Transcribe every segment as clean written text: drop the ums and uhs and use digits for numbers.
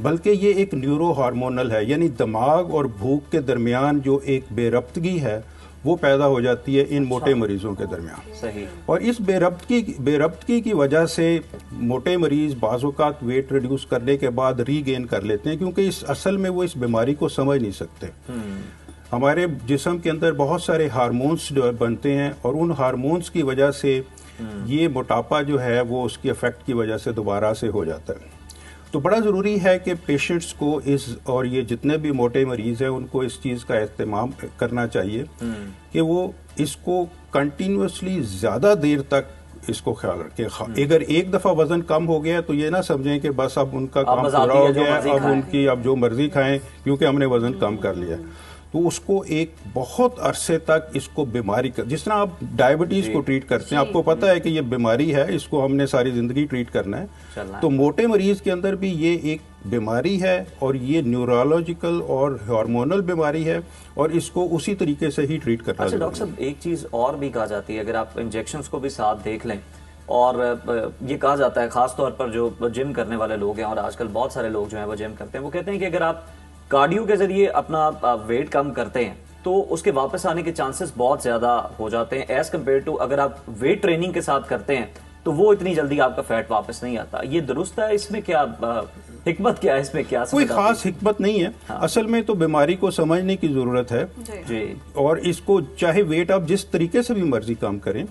بلکہ یہ ایک نیورو ہارمونل ہے، یعنی دماغ اور بھوک کے درمیان جو ایک بے ربطگی ہے وہ پیدا ہو جاتی ہے ان موٹے مریضوں کے درمیان. صحیح. اور اس بے ربطگی کی وجہ سے موٹے مریض بعض اوقات ویٹ ریڈیوس کرنے کے بعد ری گین کر لیتے ہیں، کیونکہ اصل میں وہ اس بیماری کو سمجھ نہیں سکتے. ہمارے جسم کے اندر بہت سارے ہارمونز جو بنتے ہیں، اور ان ہارمونز کی وجہ سے یہ موٹاپا جو ہے وہ اس کی افیکٹ کی وجہ سے دوبارہ سے ہو جاتا ہے. تو بڑا ضروری ہے کہ پیشنٹس کو اور یہ جتنے بھی موٹے مریض ہیں ان کو اس چیز کا اہتمام کرنا چاہیے کہ وہ اس کو کنٹینیوسلی زیادہ دیر تک اس کو خیال رکھیں. اگر ایک دفعہ وزن کم ہو گیا تو یہ نہ سمجھیں کہ بس اب ان کا کام پورا ہو گیا، اب ان کی اب جو مرضی کھائیں کیونکہ ہم نے وزن کم کر لیا. تو اس کو ایک بہت عرصے تک اس کو بیماری جس طرح آپ ڈائبٹیز کو ٹریٹ کرتے ہیں، آپ کو پتہ ہے کہ یہ بیماری ہے، اس کو ہم نے ساری زندگی ٹریٹ کرنا ہے. تو موٹے مریض کے اندر بھی یہ ایک بیماری ہے، اور یہ نیورولوجیکل اور ہارمونل بیماری ہے، اور اس کو اسی طریقے سے ہی ٹریٹ کرنا ہے. ڈاکٹر صاحب ایک چیز اور بھی کہا جاتی ہے، اگر آپ انجیکشنز کو بھی ساتھ دیکھ لیں، اور یہ کہا جاتا ہے خاص طور پر جو جم کرنے والے لوگ ہیں، اور آج کل بہت سارے لوگ جو ہیں وہ جم کرتے ہیں، وہ کہتے ہیں کہ اگر آپ کارڈیو کے ذریعے اپنا ویٹ کم کرتے ہیں تو اس کے واپس آنے کے چانسز بہت زیادہ ہو جاتے ہیں ایز کمپیئر ٹو اگر آپ ویٹ ٹریننگ کے ساتھ کرتے ہیں تو وہ اتنی جلدی آپ کا فیٹ واپس نہیں آتا. یہ درست ہے؟ اس میں کیا حکمت کیا ہے؟ اس میں کیا کوئی خاص حکمت نہیں ہے. اصل میں تو بیماری کو سمجھنے کی ضرورت ہے، اور اس کو چاہے ویٹ آپ جس طریقے سے بھی مرضی کم کریں،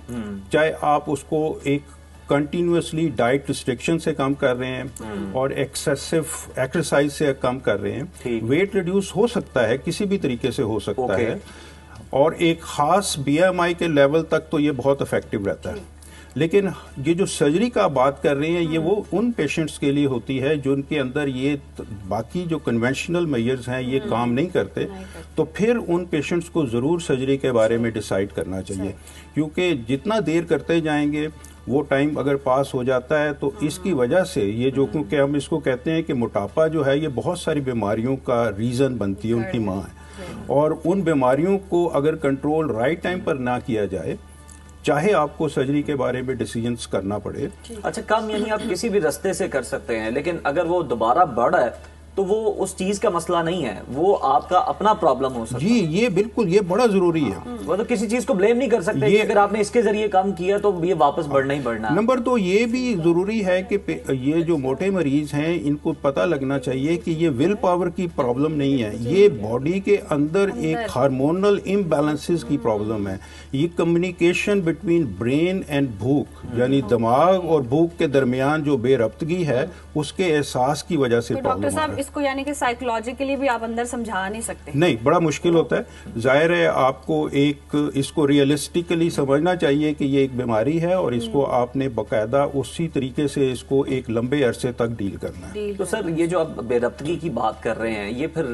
چاہے آپ اس کو ایک کنٹینیوسلی ڈائٹ ریسٹرکشن سے کم کر رہے ہیں اور ایکسیسو ایکسرسائز سے کم کر رہے ہیں، ویٹ ریڈیوس ہو سکتا ہے، کسی بھی طریقے سے ہو سکتا ہے، اور ایک خاص بی ایم آئی کے لیول تک تو یہ بہت افیکٹو رہتا ہے. لیکن یہ جو سرجری کا بات کر رہے ہیں یہ وہ ان پیشنٹس کے لیے ہوتی ہے جن کے اندر یہ باقی جو کنونشنل میئرز ہیں یہ کام نہیں کرتے، تو پھر ان پیشنٹس کو ضرور سرجری کے بارے میں ڈیسائیڈ کرنا چاہیے، کیونکہ جتنا دیر کرتے جائیں گے وہ ٹائم اگر پاس ہو جاتا ہے تو اس کی وجہ سے یہ جو، کیونکہ ہم اس کو کہتے ہیں کہ موٹاپا جو ہے یہ بہت ساری بیماریوں کا ریزن بنتی ہے، ان کی ماں ہے، اور ان بیماریوں کو اگر کنٹرول رائٹ ٹائم پر نہ کیا جائے، چاہے آپ کو سرجری کے بارے میں ڈیسیجنز کرنا پڑے. اچھا، کم یعنی آپ کسی بھی رستے سے کر سکتے ہیں، لیکن اگر وہ دوبارہ بڑھ ہے تو وہ اس چیز کا مسئلہ نہیں ہے، وہ آپ کا اپنا پرابلم ہو سکتا ہے. جی یہ بالکل، یہ بڑا ضروری ہے. وہ تو کسی چیز کو بلیم نہیں کر سکتے کہ اگر آپ نے اس کے ذریعے کام کیا تو یہ واپس بڑھنا ہی بڑھنا ہے. نمبر 2 یہ بھی ضروری ہے کہ یہ جو موٹے مریض ہیں ان کو پتہ لگنا چاہیے کہ یہ ول پاور کی پرابلم نہیں ہے، یہ باڈی کے اندر ایک ہارمونل امبیلنسز کی پرابلم ہے. یہ کمیونیکیشن بٹوین برین اینڈ بھوک، یعنی دماغ اور بھوک کے درمیان جو بے ربطگی ہے اس کے احساس کی وجہ سے پرابلم ہے. ڈاکٹر صاحب اس کو یعنی کہ سائیکولوجیکلی بھی آپ اندر سمجھا نہیں سکتے؟ نہیں، بڑا مشکل ہوتا ہے. ظاہر ہے آپ کو اس کو ریئلسٹکلی سمجھنا چاہیے کہ یہ ایک بیماری ہے، اور اس کو آپ نے باقاعدہ اسی طریقے سے اس کو ایک لمبے عرصے تک ڈیل کرنا ہے. تو سر یہ جو آپ بے ربطگی کی بات کر رہے ہیں، یہ پھر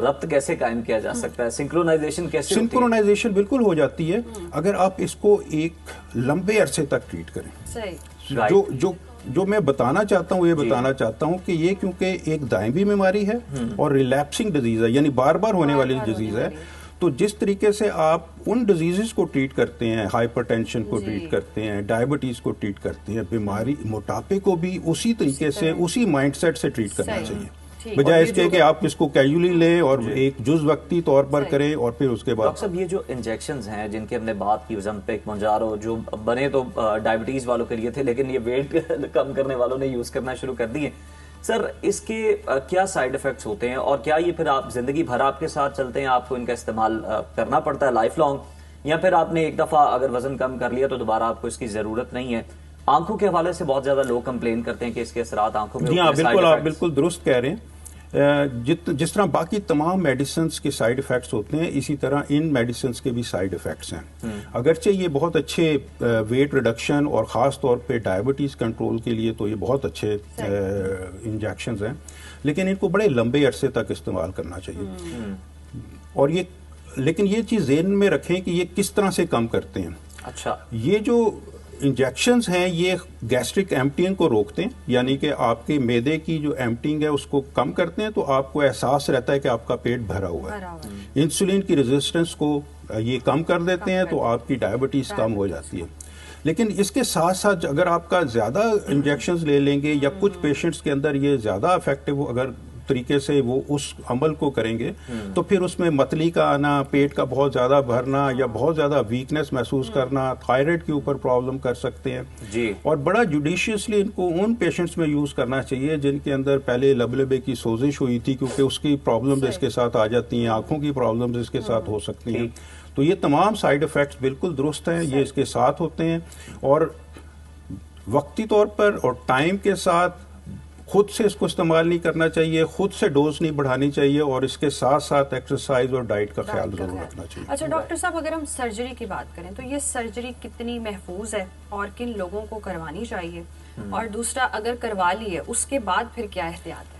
ربط کیسے قائم کیا جا سکتا ہے؟ سنکرونائزیشن کیسے ہوتی ہے؟ سنکرونائزیشن بالکل ہو جاتی ہے اگر آپ اس کو ایک لمبے عرصے تک ٹریٹ کریں. صحیح. جو میں بتانا چاہتا ہوں، یہ بتانا چاہتا ہوں کہ یہ کیونکہ ایک دائمی بیماری ہے اور ریلیپسنگ ڈیزیز ہے، یعنی بار بار ہونے والی ڈیزیز ہے، تو جس طریقے سے آپ ان ڈیزیزز کو ٹریٹ کرتے ہیں، ہائپر ٹینشن کو ٹریٹ کرتے ہیں، ڈائبٹیز کو ٹریٹ کرتے ہیں، بیماری موٹاپے کو بھی اسی طریقے سے اسی مائنڈ سیٹ سے ٹریٹ کرنا چاہیے، بجائے اس کے کہ آپ اس کو کیجولی لیں اور ایک جز وقتی طور پر کریں اور پھر اس کے بعد. ڈاکٹر صاحب یہ جو انجیکشنز ہیں جن کی ہم نے بات کی، اوزمپک، مونجارو، جو بنے تو ڈائبٹیز والوں کے لیے تھے لیکن یہ ویٹ کم کرنے والوں نے یوز کرنا شروع کر دیے. سر اس کے کیا سائیڈ ایفیکٹس ہوتے ہیں، اور کیا یہ پھر آپ زندگی بھر آپ کے ساتھ چلتے ہیں، آپ کو ان کا استعمال کرنا پڑتا ہے لائف لانگ، یا پھر آپ نے ایک دفعہ اگر وزن کم کر لیا تو دوبارہ آپ کو اس کی ضرورت نہیں ہے؟ آنکھوں کے حوالے سے بہت زیادہ لوگ کمپلین کرتے ہیں کہ اس کے اثرات آنکھوں پہ. جی ہاں بالکل، آپ بالکل درست کہہ رہے ہیں. جس طرح باقی تمام میڈیسنز کے سائیڈ ایفیکٹس ہوتے ہیں، اسی طرح ان میڈیسنز کے بھی سائیڈ ایفیکٹس ہیں. اگرچہ یہ بہت اچھے ویٹ ریڈکشن اور خاص طور پہ ڈائبٹیز کنٹرول کے لیے تو یہ بہت اچھے انجیکشنز ہیں، لیکن ان کو بڑے لمبے عرصے تک استعمال کرنا چاہیے. اور لیکن یہ چیز ذہن میں رکھیں کہ یہ کس طرح سے کم کرتے ہیں. اچھا، یہ جو انجیکشنز ہیں یہ گیسٹرک ایمپٹنگ کو روکتے ہیں، یعنی کہ آپ کے معدے کی جو ایمپٹنگ ہے اس کو کم کرتے ہیں، تو آپ کو احساس رہتا ہے کہ آپ کا پیٹ بھرا ہوا ہے. انسولین کی ریزسٹنس کو یہ کم کر دیتے ہیں، تو آپ کی ڈائبٹیز کم ہو جاتی ہے. لیکن اس کے ساتھ ساتھ اگر آپ کا زیادہ انجیکشنز لے لیں گے یا کچھ پیشنٹس کے اندر یہ زیادہ افیکٹو اگر طریقے سے وہ اس عمل کو کریں گے تو پھر اس میں متلی کا آنا، پیٹ کا بہت زیادہ بھرنا یا بہت زیادہ ویکنس محسوس کرنا، تھائرائیڈ کے اوپر پرابلم کر سکتے ہیں جی. اور بڑا جوڈیشیسلی ان کو ان پیشنٹس میں یوز کرنا چاہیے جن کے اندر پہلے لبے کی سوزش ہوئی تھی، کیونکہ اس کی پرابلمز اس کے ساتھ آ جاتی ہیں، آنکھوں کی پرابلمز اس کے ساتھ ہو سکتی ہیں. تو یہ تمام سائیڈ ایفیکٹس بالکل درست ہیں، یہ اس کے ساتھ ہوتے ہیں. اور وقتی طور پر اور ٹائم کے ساتھ خود سے اس کو استعمال نہیں کرنا چاہیے، خود سے ڈوز نہیں بڑھانی چاہیے، اور اس کے ساتھ ساتھ ایکسرسائز اور ڈائٹ کا خیال ضرور رکھنا چاہیے. اچھا ڈاکٹر صاحب، اگر ہم سرجری کی بات کریں تو یہ سرجری کتنی محفوظ ہے اور کن لوگوں کو کروانی چاہیے، اور دوسرا اگر کروا لی ہے اس کے بعد پھر کیا احتیاط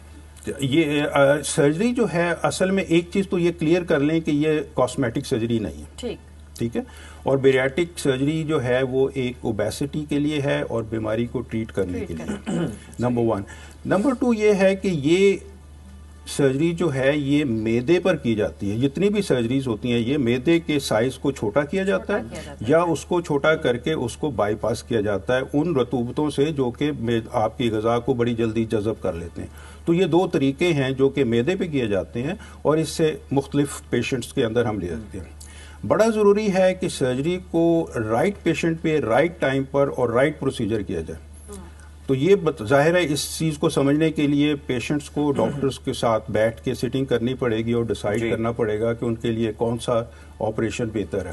ہے؟ یہ سرجری جو ہے اصل میں ایک چیز تو یہ کلیئر کر لیں کہ یہ کاسمیٹک سرجری نہیں ہے. ٹھیک ہے. اور بیریاٹک سرجری جو ہے وہ ایک اوبیسٹی کے لیے ہے اور بیماری کو ٹریٹ کرنے کے لیے، نمبر 1. نمبر 2 یہ ہے کہ یہ سرجری جو ہے یہ معدے پر کی جاتی ہے. جتنی بھی سرجریز ہوتی ہیں یہ معدے کے سائز کو چھوٹا کیا جاتا ہے یا اس کو چھوٹا کر کے اس کو بائی پاس کیا جاتا ہے ان رطوبتوں سے جو کہ آپ کی غذا کو بڑی جلدی جذب کر لیتے ہیں. تو یہ 2 طریقے ہیں جو کہ معدے پہ کیے جاتے ہیں، اور اس سے مختلف پیشنٹس کے اندر ہم لے سکتے ہیں. بڑا ضروری ہے کہ سرجری کو رائٹ پیشنٹ پہ رائٹ ٹائم پر اور رائٹ پروسیجر کیا جائے. تو یہ ظاہر ہے اس چیز کو سمجھنے کے لیے پیشنٹس کو ڈاکٹرز کے ساتھ بیٹھ کے سیٹنگ کرنی پڑے گی اور ڈیسائیڈ کرنا پڑے گا کہ ان کے لیے کون سا آپریشن بہتر ہے.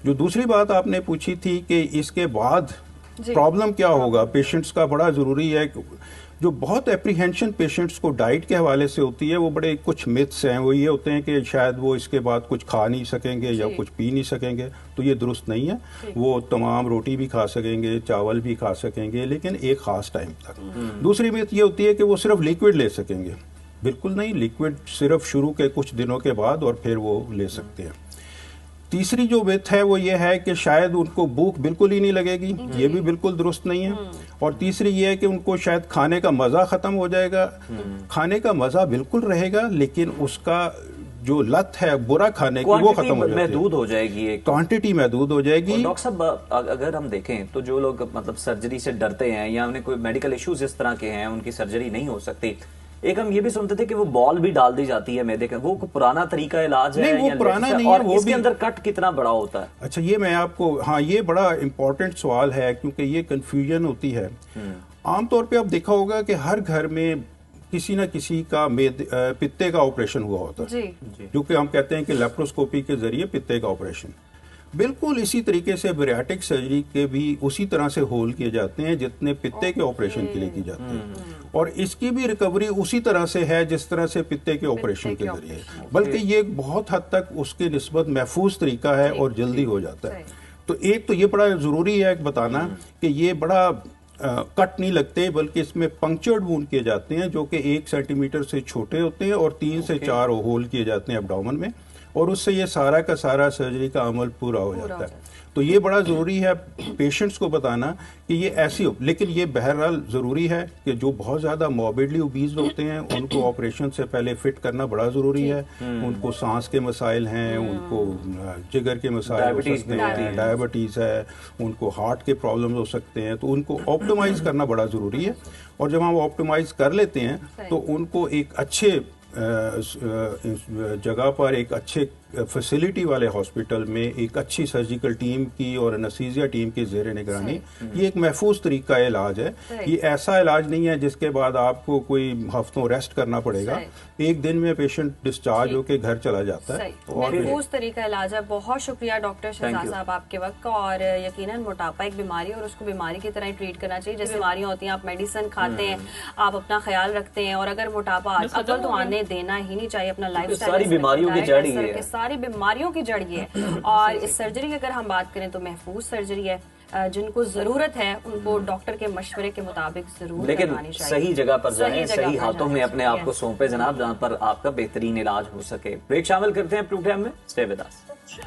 جو دوسری بات آپ نے پوچھی تھی کہ اس کے بعد پرابلم کیا ہوگا پیشنٹس کا، بڑا ضروری ہے. جو بہت اپریہینشن پیشنٹس کو ڈائٹ کے حوالے سے ہوتی ہے، وہ بڑے کچھ متس ہیں، وہ یہ ہوتے ہیں کہ شاید وہ اس کے بعد کچھ کھا نہیں سکیں گے یا کچھ پی نہیں سکیں گے. تو یہ درست نہیں ہے. وہ تمام روٹی بھی کھا سکیں گے، چاول بھی کھا سکیں گے، لیکن ایک خاص ٹائم تک. دوسری بات یہ ہوتی ہے کہ وہ صرف لیکوڈ لے سکیں گے. بالکل نہیں، لیکوڈ صرف شروع کے کچھ دنوں کے بعد اور پھر وہ لے سکتے ہیں. تیسری جو بات ہے وہ یہ ہے کہ شاید ان کو بھوک بالکل ہی نہیں لگے گی، یہ بھی بالکل درست نہیں ہے. اور تیسری یہ ہے کہ ان کو شاید کھانے کا مزہ ختم ہو جائے گا. کھانے کا مزہ بالکل رہے گا لیکن اس کا جو لت ہے برا کھانے کی وہ ختم ہو جائے گی، محدود ہو جائے گی، کوانٹٹی محدود ہو جائے گی. ڈاکٹر صاحب اگر ہم دیکھیں تو جو لوگ مطلب سرجری سے ڈرتے ہیں یا انہیں کوئی میڈیکل ایشوز اس طرح کے ہیں ان کی سرجری نہیں ہو سکتی، ایک ہم یہ بھی سنتے تھے کہ وہ بال بھی ڈال دی جاتی ہے معدے کا، وہ پرانا طریقہ علاج ہے؟ نہیں، وہ پرانا نہیں ہے. اور اس کے اندر کٹ کتنا بڑا ہوتا ہے؟ اچھا، یہ میں آپ کو، ہاں یہ بڑا امپورٹنٹ سوال ہے کیونکہ یہ کنفیوژن ہوتی ہے. عام طور پہ آپ دیکھا ہوگا کہ ہر گھر میں کسی نہ کسی کا پتے کا آپریشن ہوا ہوتا ہے، جو کہ ہم کہتے ہیں کہ لیپروسکوپی کے ذریعے پتے کا آپریشن. بالکل اسی طریقے سے بیریاٹک سرجری کے بھی اسی طرح سے ہول کیے جاتے ہیں جتنے پتے کے آپریشن کے لیے کی جاتے ہیں، اور اس کی بھی ریکوری اسی طرح سے ہے جس طرح سے پتے کے آپریشن کے ذریعے، بلکہ یہ بہت حد تک اس کے نسبت محفوظ طریقہ ہے اور جلدی ہو جاتا ہے. تو ایک تو یہ بڑا ضروری ہے بتانا کہ یہ بڑا کٹ نہیں لگتے بلکہ اس میں پنکچرڈ وونڈ کیے جاتے ہیں جو کہ 1 سینٹی میٹر سے چھوٹے ہوتے ہیں اور 3 سے 4 ہول کیے جاتے ہیں ایبڈومن میں، اور اس سے یہ سارا کا سارا سرجری کا عمل پورا ہو جاتا ہے. تو یہ بڑا ضروری ہے پیشنٹس کو بتانا کہ یہ ایسی ہو. لیکن یہ بہرحال ضروری ہے کہ جو بہت زیادہ موربڈلی اوبیز ہوتے ہیں ان کو آپریشن سے پہلے فٹ کرنا بڑا ضروری ہے. ان کو سانس کے مسائل ہیں، ان کو جگر کے مسائل ہو سکتے ہیں، ڈائبٹیز ہے، ان کو ہارٹ کے پرابلمز ہو سکتے ہیں. تو ان کو آپٹیمائز کرنا بڑا ضروری ہے، اور جب ہم آپٹیمائز کر لیتے ہیں تو ان کو ایک اچھے جگہ پر، ایک اچھے فیسلٹی والے ہاسپٹل میں ایک اچھی سرجیکل ٹیم کی اور انستھیزیا ٹیم کی زیر نگرانی، یہ ایک محفوظ طریقہ علاج ہے. یہ ایسا علاج نہیں ہے جس کے بعد آپ کو کوئی ہفتوں ریسٹ کرنا پڑے گا. ایک دن میں پیشنٹ ڈسچارج ہو کے گھر چلا جاتا ہے. محفوظ طریقہ علاج ہے. بہت شکریہ ڈاکٹر شہزاد صاحب آپ کے وقت کا. اور یقیناً موٹاپا ایک بیماری اور اس کو بیماری کی طرح ہی ٹریٹ کرنا چاہیے. جیسے بیماریاں ہوتی ہیں، آپ میڈیسن کھاتے ہیں، آپ اپنا خیال رکھتے ہیں، اور اگر موٹاپا عقل تو آنے دینا ہی نہیں چاہیے. اپنا لائف اسٹائل، ساری بیماریوں کی جڑ یہ ہے، ساری بیماریوں کی جڑ یہ ہے. اور اس سرجری کی اگر ہم بات کریں تو محفوظ سرجری ہے. جن کو ضرورت ہے ان کو ڈاکٹر کے مشورے کے مطابق ضرور کرانی چاہیے. صحیح جگہ پر جائیں، صحیح ہاتھوں میں اپنے آپ کو سونپے جناب، جہاں پر آپ کا بہترین علاج ہو سکے. بریک شامل کرتے ہیں پروگرام میں. Stay with us.